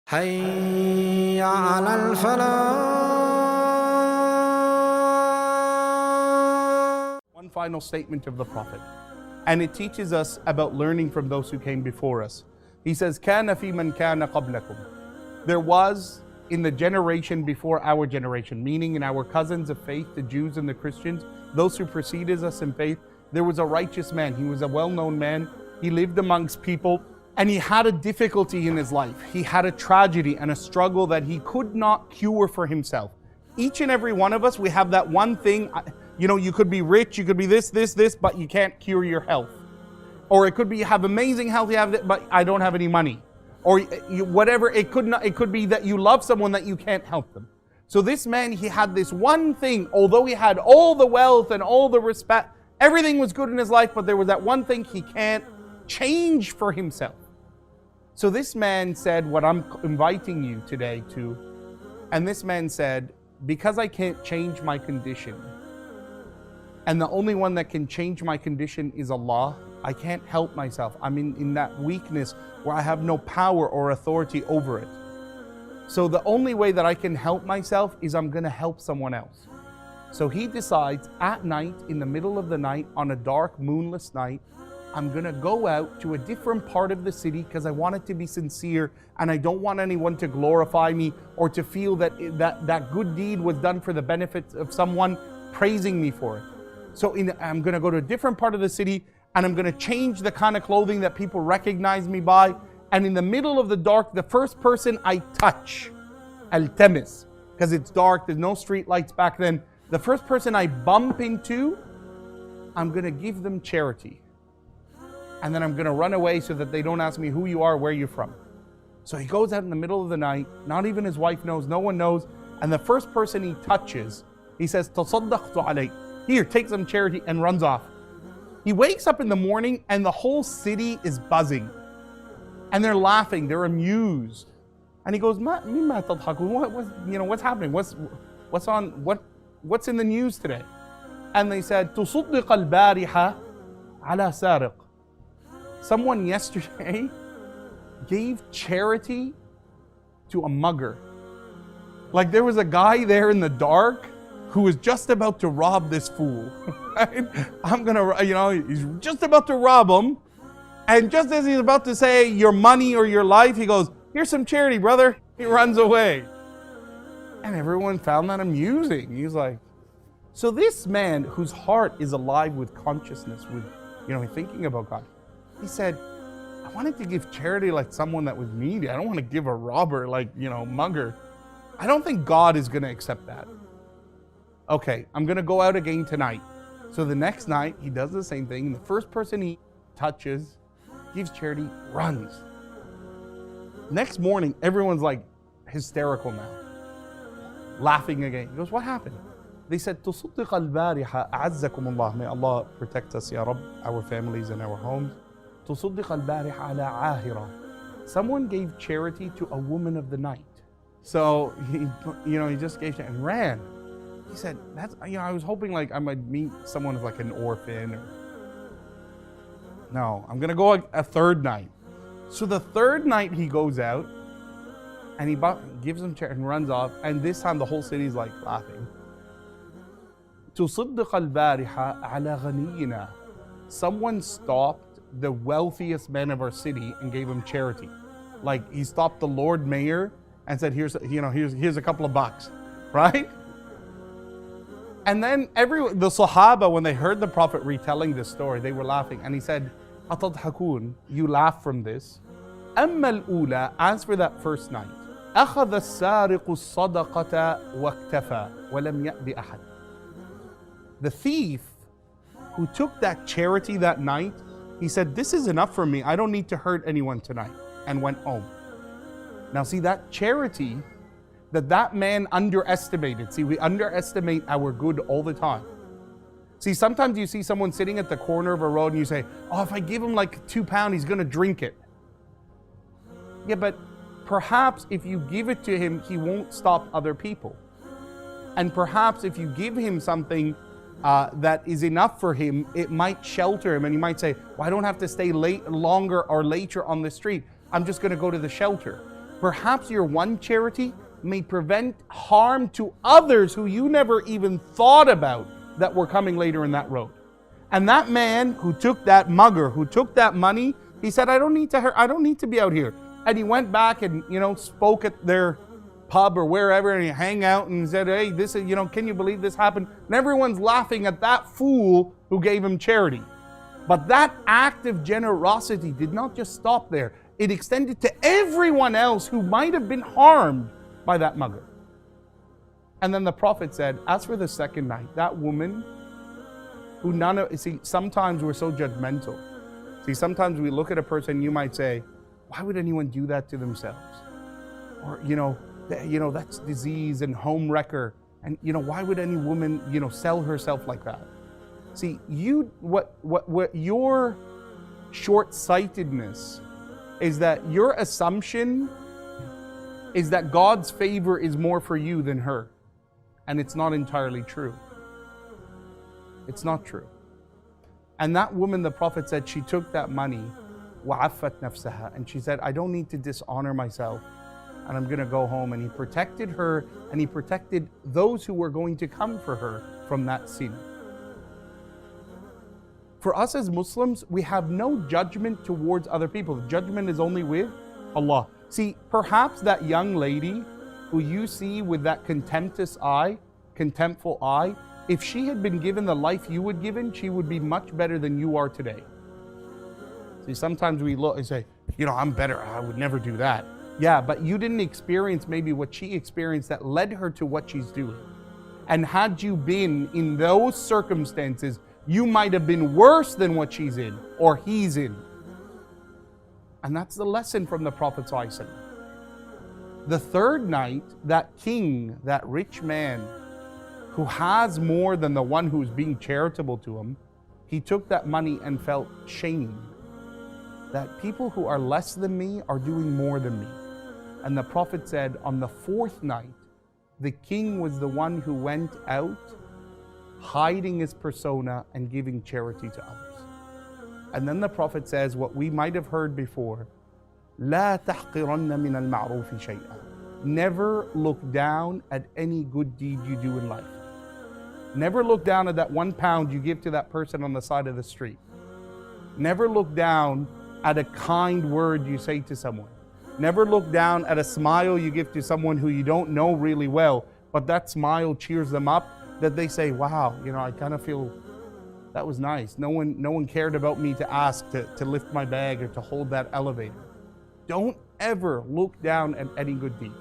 حي على الفلاح. One final statement of the Prophet, and it teaches us about learning from those who came before us. He says, كَانَ فِي مَنْ كَانَ قَبْلَكُمْ. There was in the generation before our generation, meaning in our cousins of faith, the Jews and the Christians, those who preceded us in faith, there was a righteous man. He was a well-known man. He lived amongst people, and he had a difficulty in his life. He had a tragedy and a struggle that he could not cure for himself. Each and every one of us, we have that one thing. You know, you could be rich, you could be this, but you can't cure your health. Or it could be you have amazing health, but I don't have any money. Or whatever, it could be that you love someone that you can't help them. So this man, he had this one thing, although he had all the wealth and all the respect, everything was good in his life, but there was that one thing he can't change for himself. So this man said what I'm inviting you today to, and this man said, because I can't change my condition, and the only one that can change my condition is Allah, I can't help myself. I'm in that weakness where I have no power or authority over it. So the only way that I can help myself is I'm going to help someone else. So he decides at night, in the middle of the night, on a dark, moonless night, I'm going to go out to a different part of the city because I want it to be sincere and I don't want anyone to glorify me or to feel that good deed was done for the benefit of someone praising me for it. So I'm going to go to a different part of the city and I'm going to change the kind of clothing that people recognize me by. And in the middle of the dark, the first person I touch, al-tamis, because it's dark, there's no street lights back then. The first person I bump into, I'm going to give them charity. And then I'm going to run away so that they don't ask me who you are, where you're from. So he goes out in the middle of the night, not even his wife knows, no one knows. And the first person he touches, he says, "Tasaddaqtu alayk." Here, take some charity, and runs off. He wakes up in the morning and the whole city is buzzing. And they're laughing, they're amused. And he goes, "Mimma tadhakun?" What's happening? What's in the news today? And they said, "Tusaddiq al-bariha ala sariq." Someone yesterday gave charity to a mugger. Like there was a guy there in the dark who was just about to rob this fool. Right? He's just about to rob him. And just as he's about to say your money or your life, he goes, "Here's some charity, brother." He runs away. And everyone found that amusing. He's like, so this man whose heart is alive with consciousness, with, thinking about God, he said, I wanted to give charity like someone that was needy. I don't want to give a robber like, mugger. I don't think God is going to accept that. Okay, I'm going to go out again tonight. So the next night, he does the same thing. And the first person he touches, gives charity, runs. Next morning, everyone's like hysterical now. Laughing again. He goes, what happened? They said, "Tusaddiq al-bariha a'azzakum Allah." May Allah protect us, Ya Rabb, our families and our homes. "Tusaddiq al-bariha ala ahira." Someone gave charity to a woman of the night. So he just gave it and ran. He said, I was hoping like I might meet someone who's like an orphan. No, I'm gonna go a third night. So the third night he goes out and he gives them charity and runs off. And this time the whole city's like laughing. "Tusaddiq al-bariha ala ghaniyina." Someone stopped the wealthiest man of our city and gave him charity. Like he stopped the Lord Mayor and said, here's a couple of bucks, right? And then the Sahaba, when they heard the Prophet retelling this story, they were laughing. And he said, "Atadhakun, you laugh from this. Amma al-ula," as for that first night, أخذ السارق الصدقة واكتفى ولم يأذ أحد. The thief who took that charity that night, he said, "This is enough for me. I don't need to hurt anyone tonight," and went home. Now see, that charity that man underestimated. See, we underestimate our good all the time. See, sometimes you see someone sitting at the corner of a road and you say, "Oh, if I give him like £2, he's gonna drink it." Yeah, but perhaps if you give it to him, he won't stop other people. And perhaps if you give him something that is enough for him, it might shelter him. And he might say, well, I don't have to stay longer or later on the street. I'm just going to go to the shelter. Perhaps your one charity may prevent harm to others who you never even thought about that were coming later in that road. And that man who took that mugger, who took that money, he said, I don't need to be out here. And he went back and, spoke at their pub or wherever, and he hang out and said, hey, this is, can you believe this happened? And everyone's laughing at that fool who gave him charity. But that act of generosity did not just stop there. It extended to everyone else who might have been harmed by that mugger. And then the Prophet said, as for the second night, that woman who sometimes we're so judgmental. Sometimes we look at a person, you might say, why would anyone do that to themselves? Or, that's disease and home wrecker. And, why would any woman, sell herself like that? See, what your short-sightedness is that your assumption is that God's favor is more for you than her. And it's not entirely true. It's not true. And that woman, the Prophet said, she took that money, وَعَفَّتْ نَفْسَهَا, and she said, I don't need to dishonor myself, and I'm going to go home. And he protected her, and he protected those who were going to come for her from that sin. For us as Muslims, we have no judgment towards other people. Judgment is only with Allah. See, perhaps that young lady who you see with that contemptful eye, if she had been given the life you would given, she would be much better than you are today. See, sometimes we look and say, I'm better, I would never do that. Yeah, but you didn't experience maybe what she experienced that led her to what she's doing. And had you been in those circumstances, you might have been worse than what she's in or he's in. And that's the lesson from the Prophet ﷺ. The third night, that king, that rich man, who has more than the one who's being charitable to him, he took that money and felt shamed that people who are less than me are doing more than me. And the Prophet said, on the fourth night, the king was the one who went out hiding his persona and giving charity to others. And then the Prophet says what we might have heard before, لا تحقرن من المعروف شيئا. Never look down at any good deed you do in life. Never look down at that £1 you give to that person on the side of the street. Never look down at a kind word you say to someone. Never look down at a smile you give to someone who you don't know really well, but that smile cheers them up, that they say, wow, I kind of feel that was nice. No one cared about me to ask to lift my bag or to hold that elevator. Don't ever look down at any good deed.